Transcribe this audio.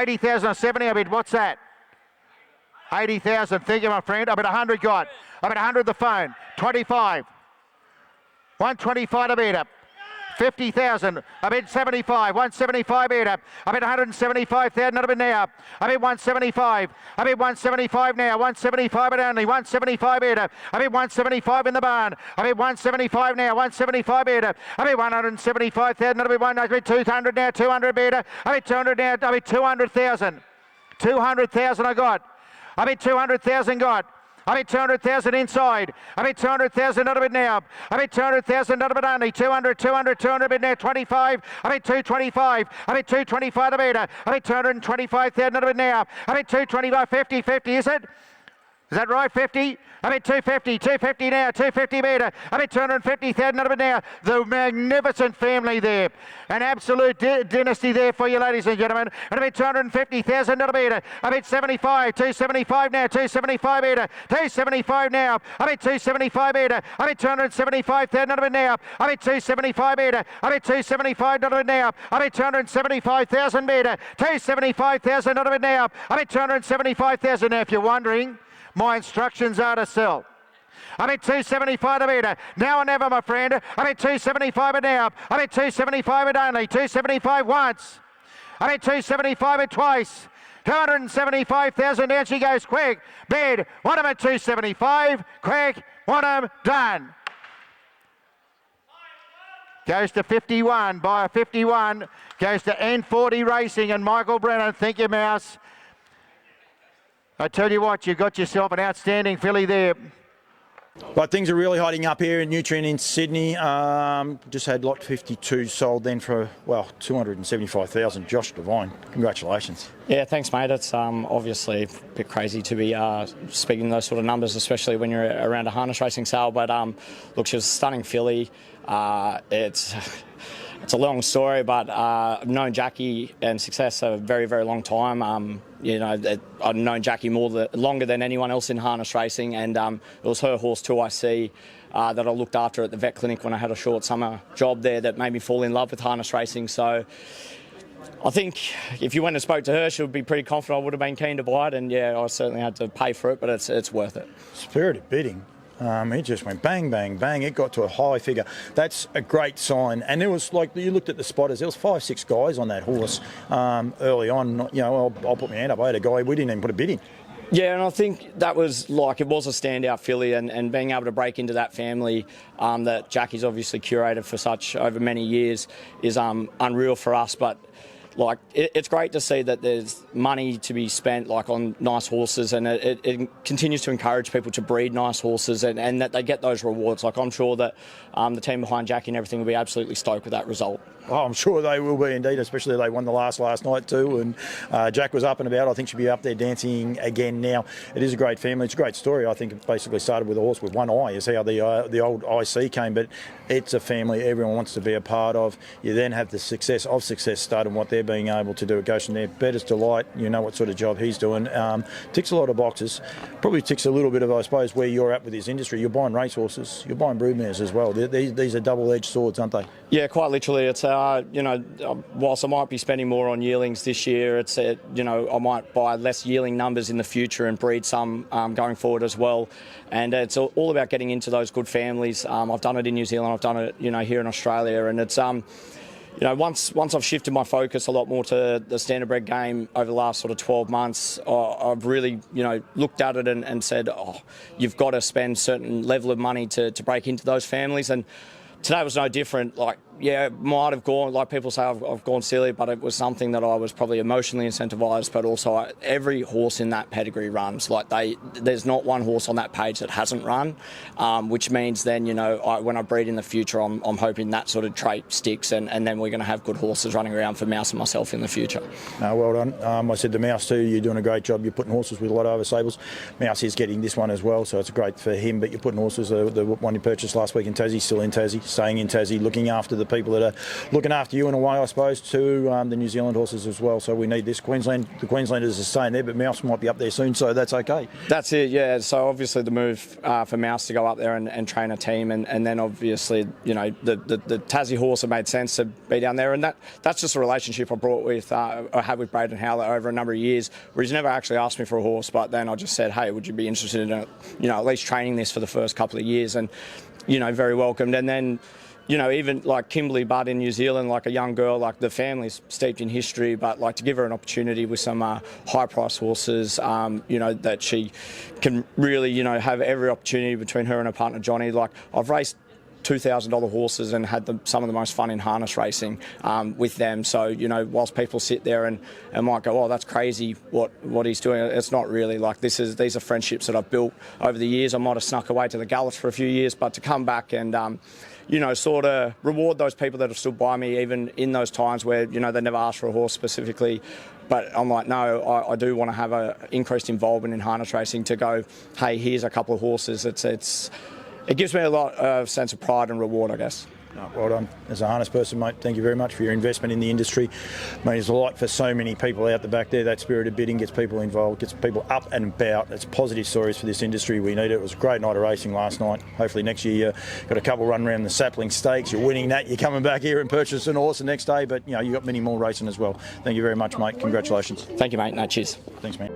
80,000 or 70, I bid, what's that? 80,000, thank you, my friend. I bid 100 got. I bid 100 the phone. 25. 125 I bid up. 50,000. I bid 75. 175 bid up. I bid 175,000. Not a bid now. I bid 175. I bid 175 now. 175 at only. 175 bid up. I bid 175 in the barn. I bid 175 now. 175 bid up. I bid 175,000. Not a bid one. I bid 200 now. 200 bid up. I bid 200 now. I bid 200,000. 200,000 I got. I bid 200,000 got. I bid 200,000 inside. I bid 200,000 not a bit now. I bid 200,000 not a bit only. 200, 200, 200 bid now. 25. I bid 225. I bid 225 the meter. I bid 225,000 not a bit now. I bid 225, 50, 50 is it? Is that right, 50? I bid 250, 250 now, 250 metre. I bid 250,000 not a bit now. The magnificent family there. An absolute dynasty there for you, ladies and gentlemen. And I bid 250,000 not a metre. I bid 75, 275 now, 275 metre. 275 now. I bid 275 metre. I bid 275,000 not a bit now. I bid 275 metre. I bid 275 not a bit now. I bid 275,000 metre. 275,000 not a bit now. I bid 275,000 now, if you're wondering. My instructions are to sell. I bid 275 a metre. Now or never, my friend. I bid 275 it now. I bid 275 it only. 275 once. I bid 275 it twice. 275,000 down she goes quick. Bid. One of them at 275. Quick. One of them done. Goes to 51. By a 51. Goes to N40 Racing and Michael Brennan. Thank you, Mouse. I tell you what, you got yourself an outstanding filly there. But things are really hotting up here in Nutrien in Sydney. Just had lot 52 sold then for, well, 275,000. Josh Devine, congratulations. Yeah, thanks, mate. It's obviously a bit crazy to be speaking those sort of numbers, especially when you're around a harness racing sale. But look, she was a stunning filly. It's a long story, but I've known Jackie and Success a very, very long time. You know, I've known Jackie longer than anyone else in harness racing, and it was her horse 2IC that I looked after at the vet clinic when I had a short summer job there that made me fall in love with harness racing. So I think if you went and spoke to her, she would be pretty confident I would have been keen to buy it, and yeah, I certainly had to pay for it, but it's worth it. Spirited bidding. It just went bang, bang, bang. It got to a high figure. That's a great sign. And there was, like, you looked at the spotters, there was 5, 6 guys on that horse early on. You know, I'll put my hand up. I had a guy, we didn't even put a bid in. Yeah, and I think that was it was a standout filly, and being able to break into that family that Jackie's obviously curated for such over many years is unreal for us. But like, it's great to see that there's money to be spent like on nice horses, and it continues to encourage people to breed nice horses, and that they get those rewards. Like, I'm sure that the team behind Jackie and everything will be absolutely stoked with that result. Oh, I'm sure they will be indeed, especially they won the last night too, and Jack was up and about. I think she'll be up there dancing again now. It is a great family. It's a great story. I think it basically started with a horse with one eye is how the old IC came, but it's a family everyone wants to be a part of. You then have the success of Success Stud and what they're being able to do. It goes from there. Bettor's Delight, you know what sort of job he's doing. Ticks a lot of boxes. Probably ticks a little bit of, I suppose, where you're at with this industry. You're buying racehorses. You're buying broodmares as well. These are double-edged swords, aren't they? Yeah, quite literally. It's you know, whilst I might be spending more on yearlings this year, it's you know, I might buy less yearling numbers in the future and breed some going forward as well. And it's all about getting into those good families. I've done it in New Zealand. I've done it, you know, here in Australia, and it's you know, once I've shifted my focus a lot more to the standardbred game over the last sort of 12 months, I've really, you know, looked at it and said, oh, you've got to spend a certain level of money to break into those families. And today was no different. Like, yeah, might have gone, like people say I've gone silly, but it was something that I was probably emotionally incentivised, but also every horse in that pedigree runs. Like, there's not one horse on that page that hasn't run, which means then, you know, when I breed in the future, I'm hoping that sort of trait sticks, and then we're going to have good horses running around for Mouse and myself in the future. Well done. I said to Mouse too, you're doing a great job. You're putting horses with a lot of over stables. Mouse is getting this one as well, so it's great for him, but you're putting horses, the one you purchased last week in Tassie, still in Tassie, staying in Tassie, looking after the people that are looking after you in a way, I suppose, to the New Zealand horses as well. So we need this. The Queenslanders are staying there, but Mouse might be up there soon, so that's okay. That's it, yeah. So obviously the move for Mouse to go up there and train a team, and then obviously, you know, the Tassie horse, it made sense to be down there, and that's just a relationship I brought with, I had with Braden Howler over a number of years, where he's never actually asked me for a horse, but then I just said, hey, would you be interested in, you know, at least training this for the first couple of years, and, you know, very welcomed. And then, you know, even like Kimberly Budd in New Zealand, like a young girl, like the family's steeped in history, but like to give her an opportunity with some high-priced horses, you know, that she can really, you know, have every opportunity between her and her partner Johnny. Like I've raced $2,000 horses and had some of the most fun in harness racing with them. So, you know, whilst people sit there and might go, oh, that's crazy what he's doing, it's not really. Like these are friendships that I've built over the years. I might have snuck away to the Gallops for a few years, but to come back and you know, sort of reward those people that have stood by me, even in those times where, you know, they never asked for a horse specifically. But I'm like, no, I do want to have an increased involvement in harness racing to go, hey, here's a couple of horses. It gives me a lot of sense of pride and reward, I guess. No, well done. As a harness person, mate, thank you very much for your investment in the industry. Mate, there's a lot for so many people out the back there. That spirit of bidding gets people involved, gets people up and about. It's positive stories for this industry. We need it. It was a great night of racing last night. Hopefully next year you've got a couple run around the Sapling Stakes. You're winning that. You're coming back here and purchasing a horse the next day. But, you know, you've got many more racing as well. Thank you very much, mate. Congratulations. Thank you, mate. No, cheers. Thanks, mate.